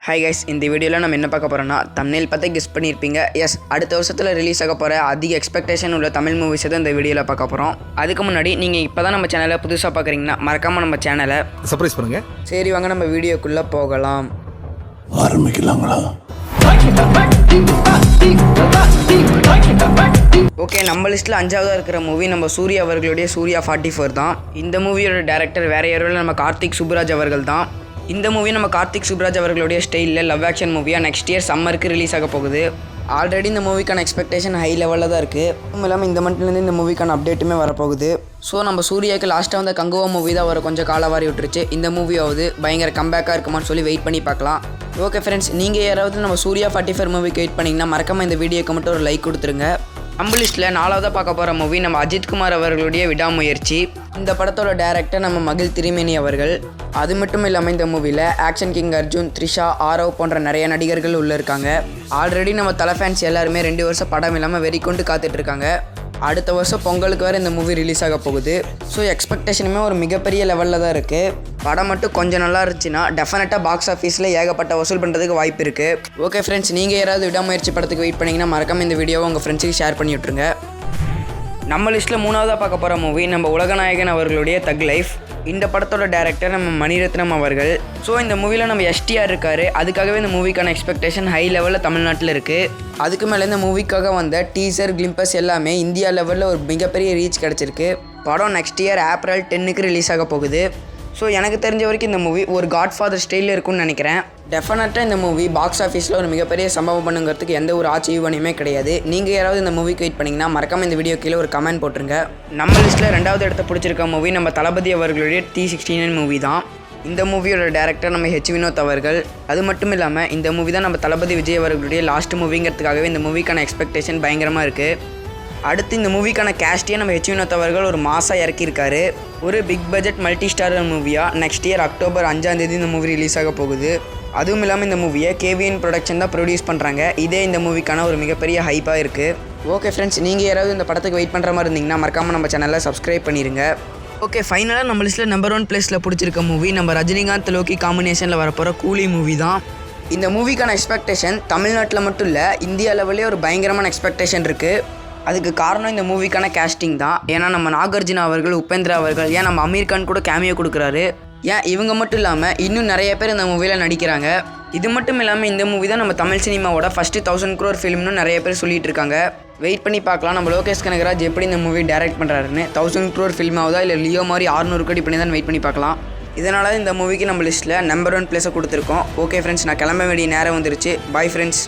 Hi guys, இந்த வீடியோவில் நம்ம என்ன பார்க்க போகிறோம்னா தம்ப்நெயில் பார்த்து கெஸ் பண்ணியிருப்பீங்க. எஸ், அடுத்த வருஷத்தில் ரிலீஸ் ஆக போகிற அதிக எக்ஸ்பெக்டேஷன் உள்ள தமிழ் மூவிஸை தான் இந்த வீடியோவில் பார்க்க போகிறோம். அதுக்கு முன்னாடி நீங்கள் இப்போ தான் நம்ம சேனலை புதுசாக பார்க்குறீங்கன்னா மறக்காமல் நம்ம சேனலை சர்ப்ரைஸ் பண்ணுங்கள். சரி வாங்க நம்ம வீடியோக்குள்ளே போகலாம். ஆரம்பிக்கலாங்களா? ஓகே, நம்ம லிஸ்ட்டில் 5ஆவதாக இருக்கிற மூவி நம்ம சூர்யா அவர்களுடைய சூர்யா 44 தான். இந்த மூவியோட டேரக்டர் வேறு யாரும் இல்லை, நம்ம கார்த்திக் சுப்புராஜ் அவர்கள் தான். இந்த மூவி நம்ம கார்த்திக் சுப்புராஜ் அவர்களுடைய ஸ்டைலில் லவ் ஆக்ஷன் மூவியாக நெக்ஸ்ட் இயர் சம்மருக்கு ரிலீஸ் ஆக போகுது. ஆல்ரெடி இந்த மூவிக்கான எக்ஸ்பெக்டேஷன் ஹை லெவலில் தான் இருக்குது. அதுவும் இல்லாமல் இந்த மந்த்லேருந்து இந்த மூவிக்கான அப்டேட்டுமே வரப்போகுது. ஸோ நம்ம சூர்யாவுக்கு லாஸ்ட்டாக வந்த கங்குவா மூவி தான் ஒரு கொஞ்சம் காலவாரி விட்டுருச்சு. இந்த மூவியாவது பயங்கர கம்பேக்காக இருக்குமான்னு சொல்லி வெயிட் பண்ணி பார்க்கலாம். ஓகே ஃப்ரெண்ட்ஸ், நீங்கள் யாராவது நம்ம சூர்யா 44 மூவிக்கு வெயிட் பண்ணிங்கன்னா மறக்காமல் இந்த வீடியோக்கு மட்டும் ஒரு லைக் கொடுத்துருங்க. நம்ம லிஸ்ட்டில் 4ஆவதாக பார்க்க போகிற மூவி நம்ம அஜித்குமார் அவர்களுடைய விடாமுயற்சி. இந்த படத்தோட டேரக்டர் நம்ம மகிழ் திரிமேனி அவர்கள். அது மட்டும் இல்லாமல் இந்த மூவியில் ஆக்ஷன் கிங் அர்ஜுன், த்ரிஷா, ஆரவ் போன்ற நிறைய நடிகர்கள் உள்ளே இருக்காங்க. ஆல்ரெடி நம்ம தலை ஃபேன்ஸ் எல்லாருமே 2 வருஷம் படம் இல்லாமல் வெறி கொண்டு காத்துட்ருக்காங்க. அடுத்த வருஷம் பொங்கலுக்கு வேறு இந்த மூவி ரிலீஸ் ஆக போகுது. ஸோ எக்ஸ்பெக்டேஷனுமே ஒரு மிகப்பெரிய லெவலில் தான் இருக்குது. படம் மட்டும் கொஞ்சம் நல்லா இருந்துச்சுன்னா டெஃபினட்டாக பாக்ஸ் ஆஃபீஸில் ஏகப்பட்ட வசூல் பண்ணுறதுக்கு வாய்ப்பு இருக்குது. ஓகே ஃப்ரெண்ட்ஸ், நீங்கள் யாராவது விடாமுயற்சி படத்துக்கு வெயிட் பண்ணிங்கன்னா மறக்காமல் இந்த வீடியோவை உங்கள் ஃப்ரெண்ட்ஸுக்கு ஷேர் பண்ணி விட்ருங்க. நம்ம லிஸ்ட்டில் 3ஆவதாக பார்க்க போகிற மூவி நம்ம உலகநாயகன் அவர்களுடைய தக் லைஃப். இந்த படத்தோட டேரக்டர் நம்ம மணிரத்னம் அவர்கள். ஸோ இந்த மூவியில் நம்ம எஸ்டிஆர் இருக்கார். அதுக்காகவே இந்த மூவிக்கான எக்ஸ்பெக்டேஷன் ஹை லெவலில் தமிழ்நாட்டில் இருக்குது. அதுக்கு மேலே இந்த மூவிக்காக வந்த டீசர் கிளிம்பஸ் எல்லாமே இந்தியா லெவலில் ஒரு மிகப்பெரிய ரீச் கிடச்சிருக்கு. படம் நெக்ஸ்ட் இயர் ஏப்ரல் 10க்கு ரிலீஸ் ஆக போகுது. ஸோ எனக்கு தெரிஞ்ச வரைக்கும் இந்த மூவி ஒரு காட்ஃபாதர் ஸ்டைலில் இருக்கும்னு நினைக்கிறேன். டெஃபினட்டாக இந்த மூவி பாக்ஸ் ஆஃபீஸில் ஒரு மிகப்பெரிய சம்பவம் பண்ணுங்கிறதுக்கு எந்த ஒரு ஆச்சரியமே கிடையாது. நீங்கள் யாராவது இந்த மூவிக்கு வெயிட் பண்ணிங்கன்னா மறக்காமல் இந்த வீடியோ கீழே ஒரு கமெண்ட் போட்டுருங்க. நம்ம லிஸ்ட்டில் 2வது இடத்த பிடிச்சிருக்க மூவி நம்ம தளபதி அவர்களுடைய T69 மூவி தான். இந்த மூவியோட டேரக்டர் நம்ம ஹெச் வினோத் அவர்கள். அது மட்டும் இல்லாமல் இந்த மூவி தான் நம்ம தளபதி விஜய் அவர்களுடைய லாஸ்ட் மூவிங்கிறதுக்காகவே இந்த மூவிக்கான எக்ஸ்பெக்டேஷன் பயங்கரமாக இருக்குது. அடுத்து இந்த மூவிக்கான கேஸ்டியை நம்ம ஹெச் வினோத் அவர்கள் ஒரு மாசாக இறக்கியிருக்காரு. ஒரு பிக் பட்ஜெட் மல்டி ஸ்டாரர் மூவியாக நெக்ஸ்ட் இயர் அக்டோபர் 5ஆம் தேதி இந்த மூவி ரிலீஸ் ஆக போகுது. அதுவும் இல்லாமல் இந்த மூவியை KVN ப்ரொடக்ஷன் தான் ப்ரொடியூஸ் பண்ணுறாங்க. இதே இந்த மூவிக்கான ஒரு மிகப்பெரிய ஹைப்பாக இருக்குது. ஓகே ஃப்ரெண்ட்ஸ், நீங்கள் யாராவது இந்த படத்துக்கு வெயிட் பண்ணுற மாதிரி இருந்தீங்கன்னா மறக்காமல் நம்ம சேனலில் சப்ஸ்கிரைப் பண்ணிடுங்க. ஓகே, ஃபைனலாக நம்ம லிஸ்ட்டில் நம்பர் 1 பிளேஸில் பிடிச்சிருக்க மூவி நம்ம ரஜினிகாந்த் லோகி காம்பினேஷனில் வரப்போகிற கூலி மூவி தான். இந்த மூவிக்கான எக்ஸ்பெக்டேஷன் தமிழ்நாட்டில் மட்டும் இல்லை, இந்தியா லெவலே ஒரு பயங்கரமான எக்ஸ்பெக்டேஷன் இருக்குது. அதுக்கு காரணம் இந்த மூவிக்கான கேஸ்டிங் தான். ஏன்னா நம்ம நாகார்ஜுனா அவர்கள், உபேந்திரா அவர்கள், ஏன் நம்ம அமீர் கான் கூட கேமியோ கொடுக்குறாரு. ஏன் இவங்க மட்டும் இல்லாமல் இன்னும் நிறைய பேர் இந்த மூவியில் நடிக்கிறாங்க. இது மட்டும் இல்லாமல் இந்த மூவி தான் நம்ம தமிழ் சினிமாவோட ஃபஸ்ட்டு 1000 crore ஃபிலிம்னு நிறைய பேர் சொல்லிட்டு இருக்காங்க. வெயிட் பண்ணி பார்க்கலாம் நம்ம லோகேஷ் கனகராஜ் எப்படி இந்த மூவி டைரக்ட் பண்ணுறாருன்னு. 1000 crore ஃபிலிம் ஆகுதா இல்லை லியோ மாதிரி 600 கோடி பண்ணி தான் வெயிட் பண்ணி பார்க்கலாம். இதனால இந்த மூவிக்கு நம்ம லிஸ்ட்டில் நம்பர் 1 பிளேஸை கொடுத்துருக்கோம். ஓகே ஃப்ரெண்ட்ஸ், நான் கிளம்ப வேண்டிய நேரம் வந்துருச்சு. Bye friends.